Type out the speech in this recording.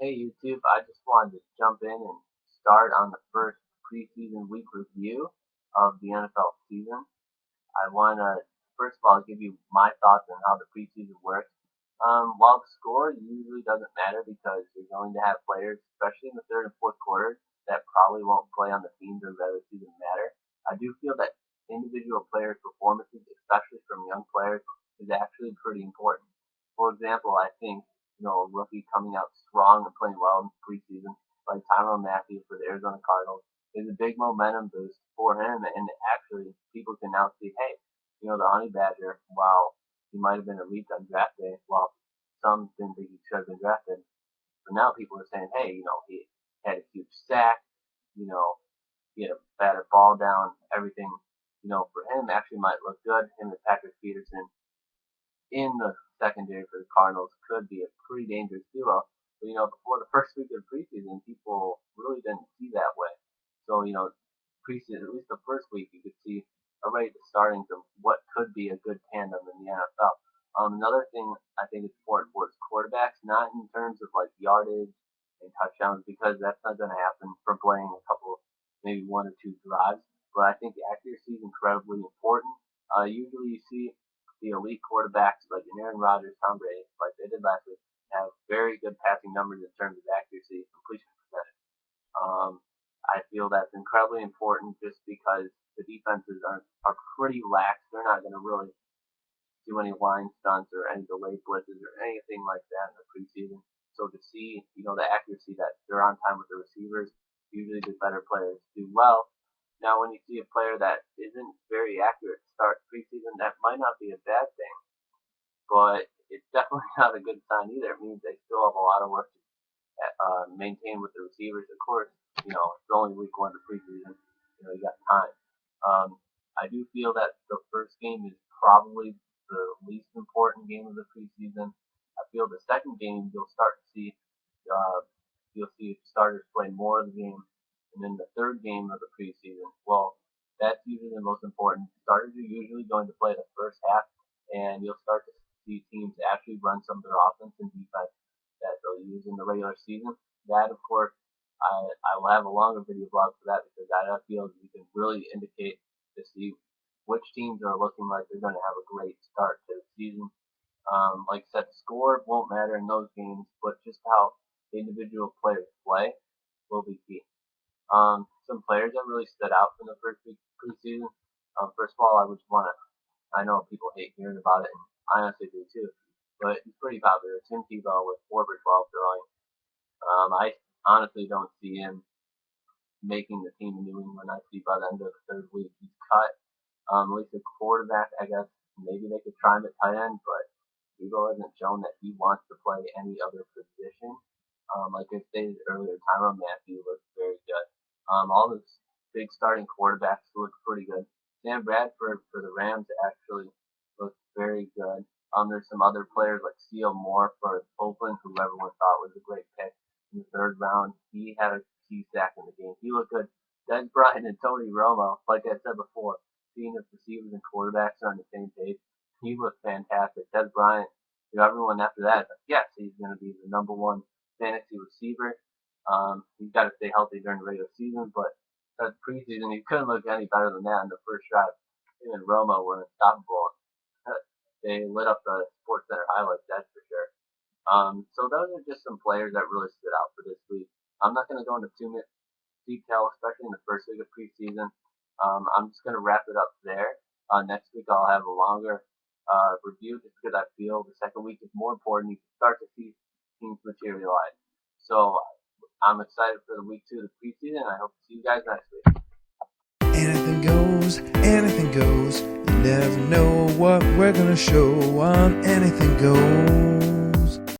Hey YouTube, I just wanted to jump in and start on the first preseason week review of the NFL season. I want to first of all give you my thoughts on how the preseason works. While the score usually doesn't matter because you're going to have players, especially in the third and fourth quarter, that probably won't play on the team during regular season matter. I do feel that individual players' performances, especially from young players, is actually pretty important. For example, I think a rookie coming out strong and playing well in preseason, like Tyrann Mathieu for the Arizona Cardinals, is a big momentum boost for him. And actually, people can now see, hey, the Honey Badger, while he might have been a leak on draft day, well, some didn't think he should have been drafted. But now people are saying, hey, he had a huge sack, you know, he had a batted ball down, everything, for him actually might look good. Him and Patrick Peterson in the secondary for the Cardinals could be a pretty dangerous duo. But, before the first week of preseason, people really didn't see that way. So, preseason, at least the first week, you could see already the startings of what could be a good tandem in the NFL. Another thing I think is important for is quarterbacks, not in terms of like yardage and touchdowns, because that's not going to happen from playing a couple, maybe one or two drives. But I think accuracy is incredibly important. Usually you see the elite quarterbacks like Aaron Rodgers, Tom Brady, like they did last week, have very good passing numbers in terms of accuracy, completion percentage. Um, I feel that's incredibly important just because the defenses are pretty lax. They're not going to really do any line stunts or any delayed blitzes or anything like that in the preseason. So to see, the accuracy that they're on time with the receivers, usually the better players do well. Now, when you see a player that isn't very accurate to start preseason, that might not be a bad thing, but it's definitely not a good sign either. It means they still have a lot of work to maintain with the receivers. Of course, it's only week one of the preseason. You got time. Um, I do feel that the first game is probably the least important game of the preseason. I feel the second game you'll start to see uh, you'll see starters play more of the game, and then the third game of the preseason. Well, that's usually the most important. Starters are usually going to play the first half, and you'll start to see teams actually run some of their offense and defense that they'll use in the regular season. That, of course, I will have a longer video blog for that because that I feel you can really indicate to see which teams are looking like they're going to have a great start to the season. Like I said, the score won't matter in those games, but just how individual players play will be key. Some players that really stood out from the first week preseason. First of all, I would want to. I know people hate hearing about it, and I honestly do too. But he's pretty popular. Tim Tebow with 4 for 12 throwing. I honestly don't see him making the team in New England. I see by the end of the third week he's cut. At least a quarterback, I guess maybe they could try him at tight end, but Tebow hasn't shown that he wants to play any other position. Like I stated earlier, Tyrann Mathieu looks very good. All the big starting quarterbacks look pretty good. Sam Bradford for the Rams actually looks very good. There's some other players like C.O. Moore for Oakland, who everyone thought was a great pick in the third round. He had a key sack in the game. He looked good. Des Bryant and Tony Romo, like I said before, seeing if receivers and quarterbacks are on the same page, he looked fantastic. Des Bryant, everyone after that, yes, he's going to be the number one fantasy receiver. He's got to stay healthy during the regular season, but that preseason, he couldn't look any better than that in the first drive. Him and Romo were unstoppable. They lit up the Sports Center highlights, that's for sure. So those are just some players that really stood out for this week. I'm not going to go into too much detail, especially in the first week of preseason. I'm just going to wrap it up there. Next week I'll have a longer review just because I feel the second week is more important. You can start to see teams materialize. So I'm excited for the week 2 of the preseason. I hope to see you guys next week. Anything goes, anything goes. You never know what we're gonna show on Anything Goes.